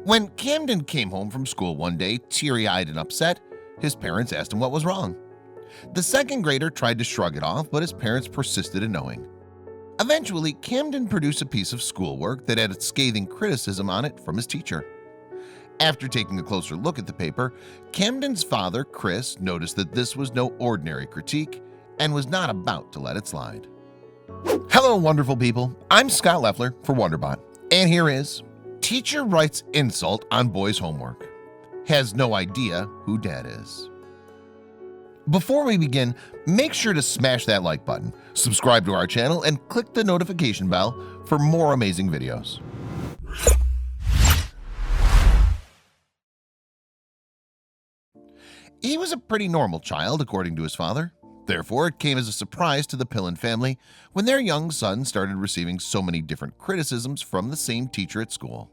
When Camden came home from school one day, teary-eyed and upset, his parents asked him what was wrong. The second grader tried to shrug it off, but his parents persisted in knowing. Eventually, Camden produced a piece of schoolwork that had a scathing criticism on it from his teacher. After taking a closer look at the paper, Camden's father, Chris, noticed that this was no ordinary critique and was not about to let it slide. Hello, wonderful people. I'm Scott Leffler for WonderBot, and here is Teacher Writes Insult on Boy's Homework. Has no idea who dad is. Before we begin, make sure to smash that like button, subscribe to our channel, and click the notification bell for more amazing videos. He was a pretty normal child, according to his father. Therefore, it came as a surprise to the Pillen family when their young son started receiving so many different criticisms from the same teacher at school.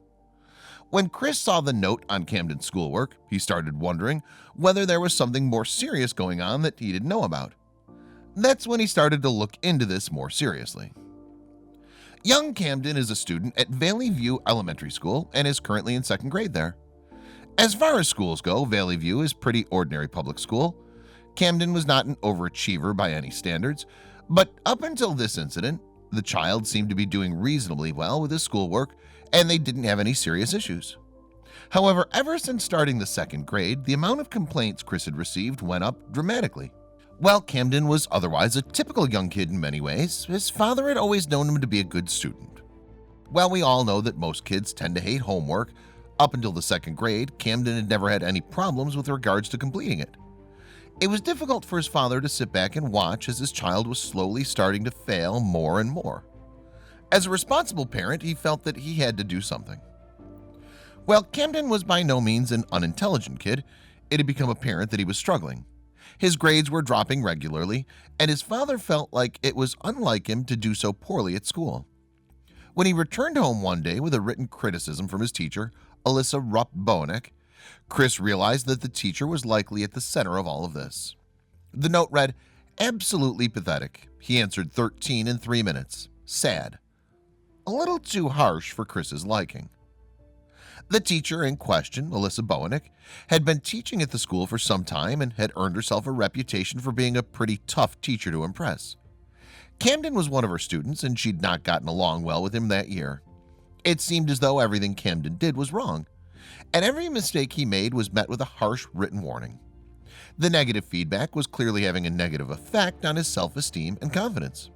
When Chris saw the note on Camden's schoolwork, he started wondering whether there was something more serious going on that he didn't know about. That's when he started to look into this more seriously. Young Camden is a student at Valley View Elementary School and is currently in second grade there. As far as schools go, Valley View is pretty ordinary public school. Camden was not an overachiever by any standards, but up until this incident, the child seemed to be doing reasonably well with his schoolwork and they didn't have any serious issues. However, ever since starting the second grade, the amount of complaints Chris had received went up dramatically. While Camden was otherwise a typical young kid in many ways, his father had always known him to be a good student. While we all know that most kids tend to hate homework, up until the second grade, Camden had never had any problems with regards to completing it. It was difficult for his father to sit back and watch as his child was slowly starting to fail more and more. As a responsible parent, he felt that he had to do something. While Camden was by no means an unintelligent kid, it had become apparent that he was struggling. His grades were dropping regularly, and his father felt like it was unlike him to do so poorly at school. When he returned home one day with a written criticism from his teacher, Alyssa Rupp-Boenig, Chris realized that the teacher was likely at the center of all of this. The note read, "Absolutely pathetic. He answered 13 in 3 minutes. Sad." A little too harsh for Chris's liking. The teacher in question, Alyssa Boenig, had been teaching at the school for some time and had earned herself a reputation for being a pretty tough teacher to impress. Camden was one of her students and she'd not gotten along well with him that year. It seemed as though everything Camden did was wrong, and every mistake he made was met with a harsh written warning. The negative feedback was clearly having a negative effect on his self-esteem and confidence.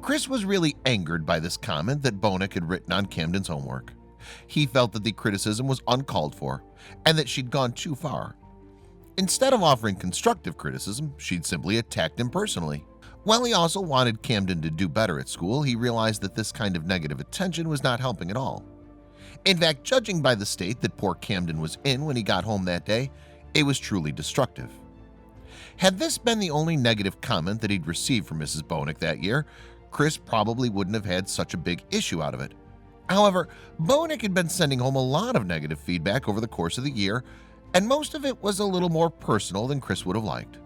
Chris was really angered by this comment that Boenig had written on Camden's homework. He felt that the criticism was uncalled for and that she'd gone too far. Instead of offering constructive criticism, she'd simply attacked him personally. While he also wanted Camden to do better at school, he realized that this kind of negative attention was not helping at all. In fact, judging by the state that poor Camden was in when he got home that day, it was truly destructive. Had this been the only negative comment that he'd received from Mrs. Boenig that year, Chris probably wouldn't have had such a big issue out of it. However, Boenig had been sending home a lot of negative feedback over the course of the year, and most of it was a little more personal than Chris would have liked.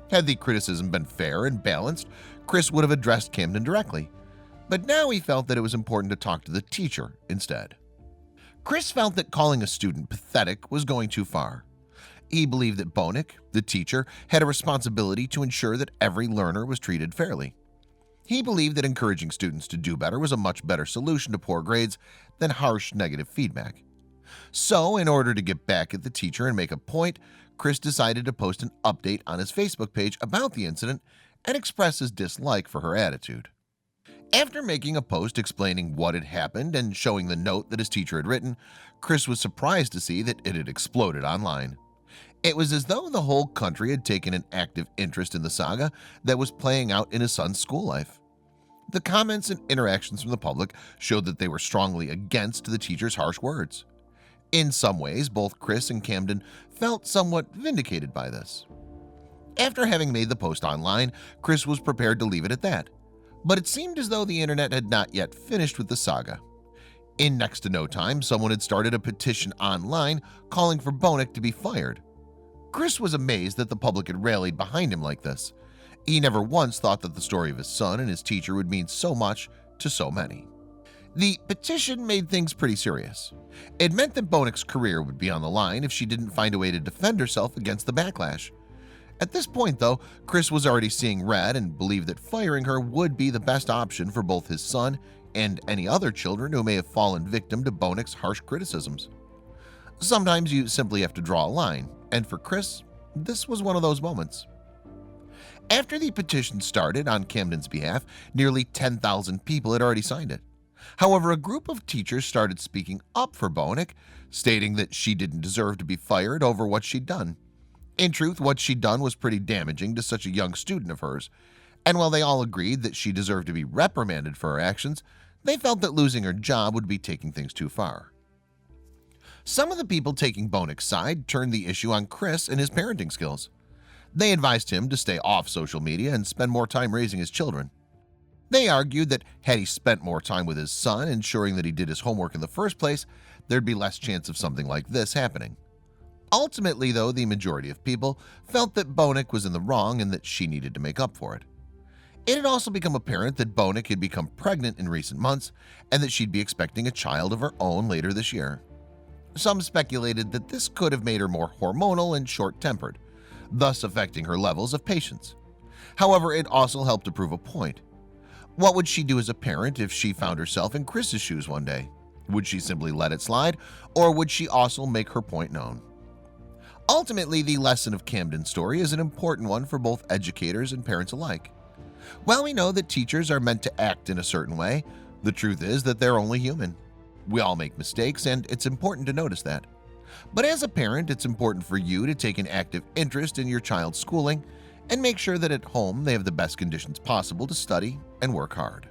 Had the criticism been fair and balanced, Chris would have addressed Camden directly, but now he felt that it was important to talk to the teacher instead. Chris felt that calling a student pathetic was going too far. He believed that Boenig, the teacher, had a responsibility to ensure that every learner was treated fairly. He believed that encouraging students to do better was a much better solution to poor grades than harsh negative feedback. So, in order to get back at the teacher and make a point, Chris decided to post an update on his Facebook page about the incident and express his dislike for her attitude. After making a post explaining what had happened and showing the note that his teacher had written, Chris was surprised to see that it had exploded online. It was as though the whole country had taken an active interest in the saga that was playing out in his son's school life. The comments and interactions from the public showed that they were strongly against the teacher's harsh words. In some ways, both Chris and Camden felt somewhat vindicated by this. After having made the post online, Chris was prepared to leave it at that. But it seemed as though the internet had not yet finished with the saga. In next to no time, someone had started a petition online calling for Boenig to be fired. Chris was amazed that the public had rallied behind him like this. He never once thought that the story of his son and his teacher would mean so much to so many. The petition made things pretty serious. It meant that Bonek's career would be on the line if she didn't find a way to defend herself against the backlash. At this point, though, Chris was already seeing red and believed that firing her would be the best option for both his son and any other children who may have fallen victim to Bonek's harsh criticisms. Sometimes you simply have to draw a line, and for Chris, this was one of those moments. After the petition started on Camden's behalf, nearly 10,000 people had already signed it. However, a group of teachers started speaking up for Bonek, stating that she didn't deserve to be fired over what she'd done. In truth, what she'd done was pretty damaging to such a young student of hers, and while they all agreed that she deserved to be reprimanded for her actions, they felt that losing her job would be taking things too far. Some of the people taking Bonek's side turned the issue on Chris and his parenting skills. They advised him to stay off social media and spend more time raising his children. They argued that had he spent more time with his son, ensuring that he did his homework in the first place, there'd be less chance of something like this happening. Ultimately, though, the majority of people felt that Bonek was in the wrong and that she needed to make up for it. It had also become apparent that Bonek had become pregnant in recent months and that she'd be expecting a child of her own later this year. Some speculated that this could have made her more hormonal and short-tempered, thus affecting her levels of patience. However, it also helped to prove a point. What would she do as a parent if she found herself in Chris's shoes one day? Would she simply let it slide, or would she also make her point known? Ultimately, the lesson of Camden's story is an important one for both educators and parents alike. While we know that teachers are meant to act in a certain way, the truth is that they're only human. We all make mistakes, and it's important to notice that. But as a parent, it's important for you to take an active interest in your child's schooling and make sure that at home they have the best conditions possible to study and work hard.